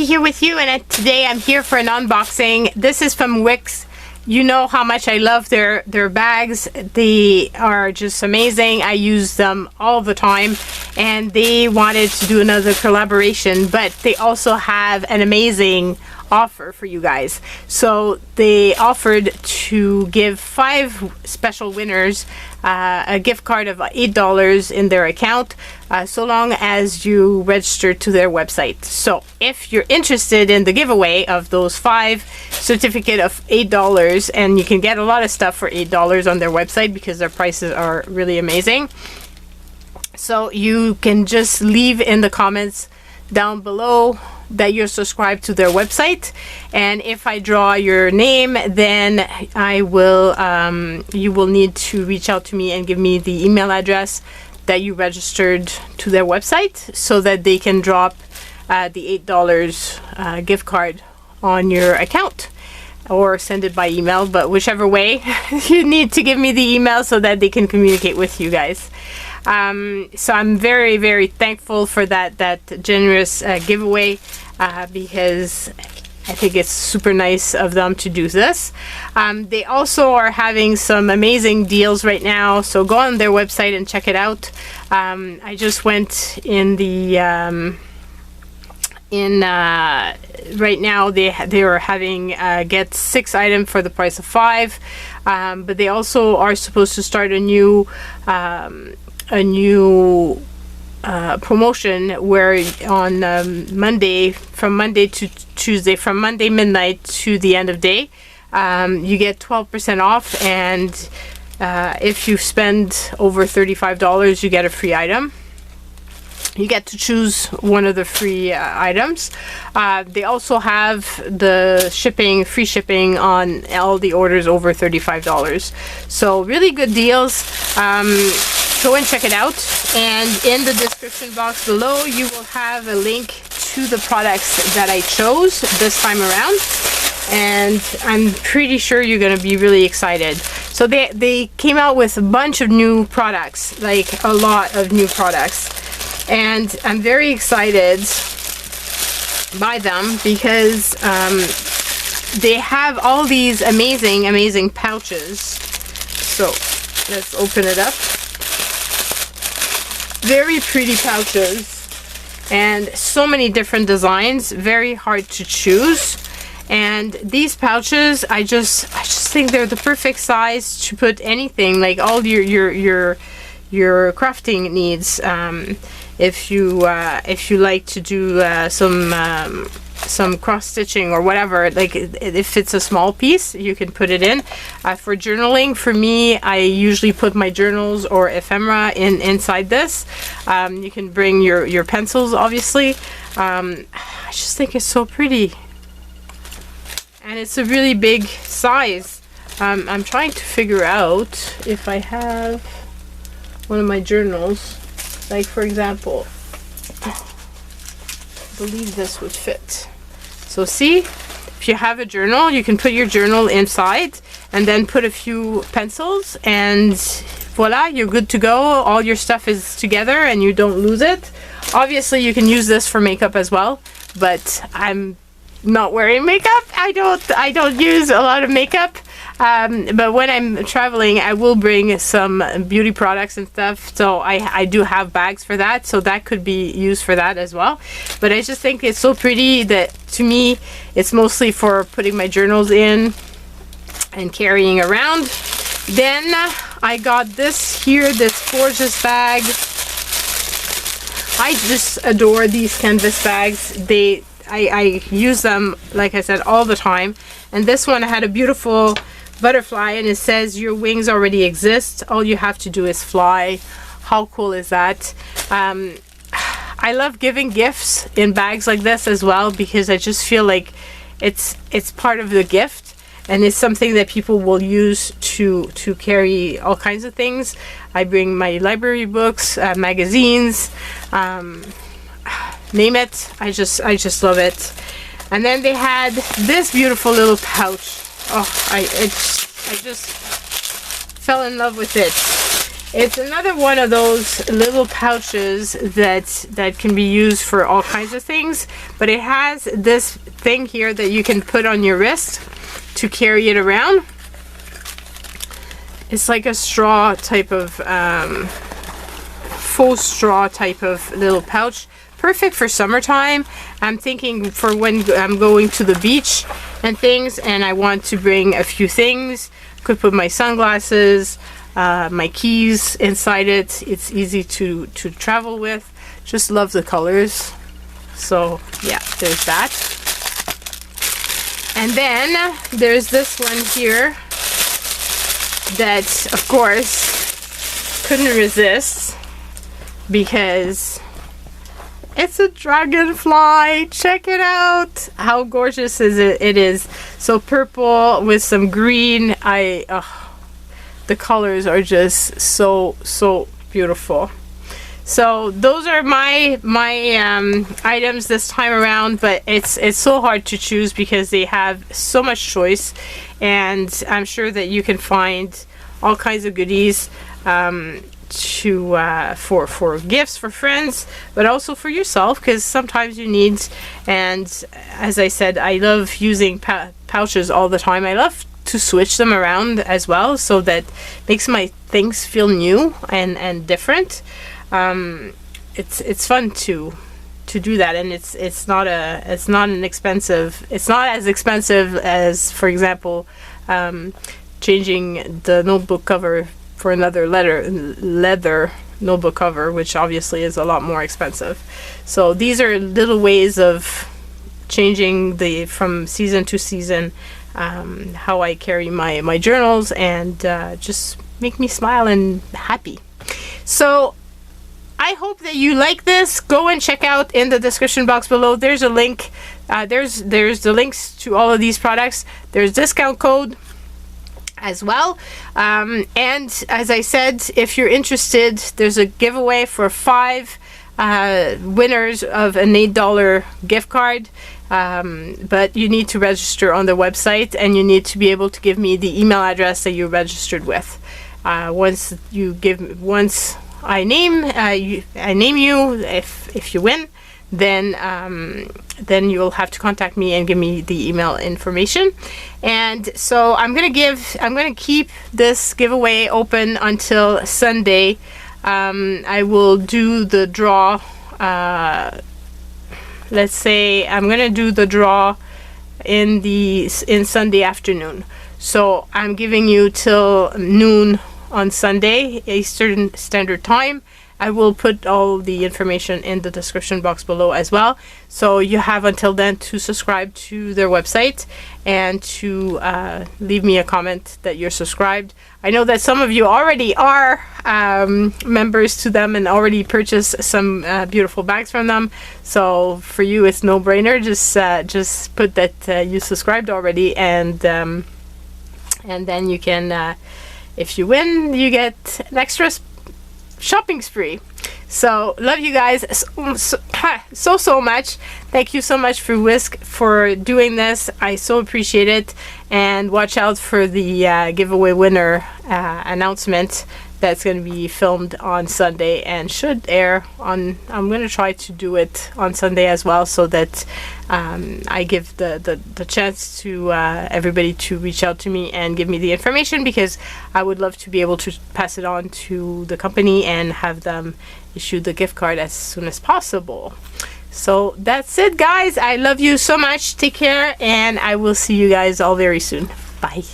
Vicky here with you, and today I'm here for an unboxing. This is from Wiskf. You know how much I love their bags. They are just amazing. I use them all the time, and they wanted to do another collaboration, but they also have an amazing offer for you guys. So they offered to give 5 special winners a gift card of $8 in their account, so long as you register to their website. So if you're interested in the giveaway of those 5 certificate of $8, and you can get a lot of stuff for $8 on their website because their prices are really amazing. So you can just leave in the comments down below that you're subscribed to their website, and if I draw your name, then I will you will need to reach out to me and give me the email address that you registered to their website so that they can drop the $8 gift card on your account, or send it by email, but whichever way you need to give me the email so that they can communicate with you guys. So I'm very, very thankful for that generous giveaway, because I think it's super nice of them to do this. They also are having some amazing deals right now, so go on their website and check it out. I just went in the right now they are having get 6 items for the price of 5, but they also are supposed to start a new promotion where on Monday, from Monday to Tuesday, from Monday midnight to the end of day, you get 12% off, and if you spend over $35 you get a free item. You get to choose one of the free items. They also have the shipping, free shipping on all the orders over $35. So really good deals. Go and check it out, and in the description box below you will have a link to the products that I chose this time around, and I'm pretty sure you're gonna be really excited. So they came out with a bunch of new products, like a lot of new products, and I'm very excited by them because they have all these amazing pouches. So let's open it up. Very pretty pouches, and so many different designs, very hard to choose. And these pouches, I just think they're the perfect size to put anything, like all your crafting needs. If you like to do some cross stitching or whatever, like if it's a small piece you can put it in. For journaling, for me, I usually put my journals or ephemera inside this. You can bring your pencils, obviously. I just think it's so pretty, and it's a really big size. I'm trying to figure out if I have one of my journals, like for example, I believe this would fit. So see, if you have a journal, you can put your journal inside and then put a few pencils, and voila, you're good to go. All your stuff is together and you don't lose it. Obviously you can use this for makeup as well, but I'm not wearing makeup. I don't use a lot of makeup, but when I'm traveling I will bring some beauty products and stuff, so I do have bags for that, so that could be used for that as well. But I just think it's so pretty that, to me, it's mostly for putting my journals in and carrying around. Then I got this here, this gorgeous bag. I just adore these canvas bags. I use them, like I said, all the time. And this one had a beautiful butterfly, and it says your wings already exist, all you have to do is fly. How cool is that? I love giving gifts in bags like this as well, because I just feel like it's part of the gift, and it's something that people will use to carry all kinds of things. I bring my library books, magazines, name it. I just love it. And then they had this beautiful little pouch. Oh, I just fell in love with it. It's another one of those little pouches that can be used for all kinds of things, but it has this thing here that you can put on your wrist to carry it around. It's like a straw type of faux straw type of little pouch. Perfect for summertime. I'm thinking for when I'm going to the beach and things and I want to bring a few things. Could put my sunglasses, my keys inside it. It's easy to travel with. Just love the colors. So yeah, there's that. And then there's this one here that of course couldn't resist because it's a dragonfly. Check it out. How gorgeous is it? It is so purple with some green. The colors are just so beautiful. So those are my items this time around, but it's so hard to choose because they have so much choice, and I'm sure that you can find all kinds of goodies for gifts for friends, but also for yourself, because sometimes you need. And as I said, I love using pouches all the time. I love to switch them around as well, so that makes my things feel new and different. It's fun to do that, and it's not as expensive as, for example, changing the notebook cover for another leather notebook cover, which obviously is a lot more expensive. So these are little ways of changing from season to season how I carry my journals, and just make me smile and happy. So I hope that you like this. Go and check out in the description box below. There's a link. There's the links to all of these products. There's discount code as well. And as I said, if you're interested, there's a giveaway for 5 winners of an $8 gift card. But you need to register on the website, and you need to be able to give me the email address that you registered with. Once I name you, if you win, then you'll have to contact me and give me the email information. And so I'm gonna keep this giveaway open until Sunday. I will do the draw. Let's say I'm gonna do the draw in Sunday afternoon. So I'm giving you till noon on Sunday, Eastern Standard Time. I will put all the information in the description box below as well. So you have until then to subscribe to their website and to leave me a comment that you're subscribed. I know that some of you already are members to them and already purchased some beautiful bags from them. So for you, it's no brainer. Just put that you subscribed already, and then you can. If you win, you get an extra shopping spree. So love you guys so much. Thank you so much for Wiskf for doing this. I so appreciate it, and watch out for the giveaway winner announcement that's going to be filmed on Sunday and should air on. I'm going to try to do it on Sunday as well, so that I give the chance to everybody to reach out to me and give me the information, because I would love to be able to pass it on to the company and have them issue the gift card as soon as possible. So that's it, guys. I love you so much. Take care, and I will see you guys all very soon. Bye.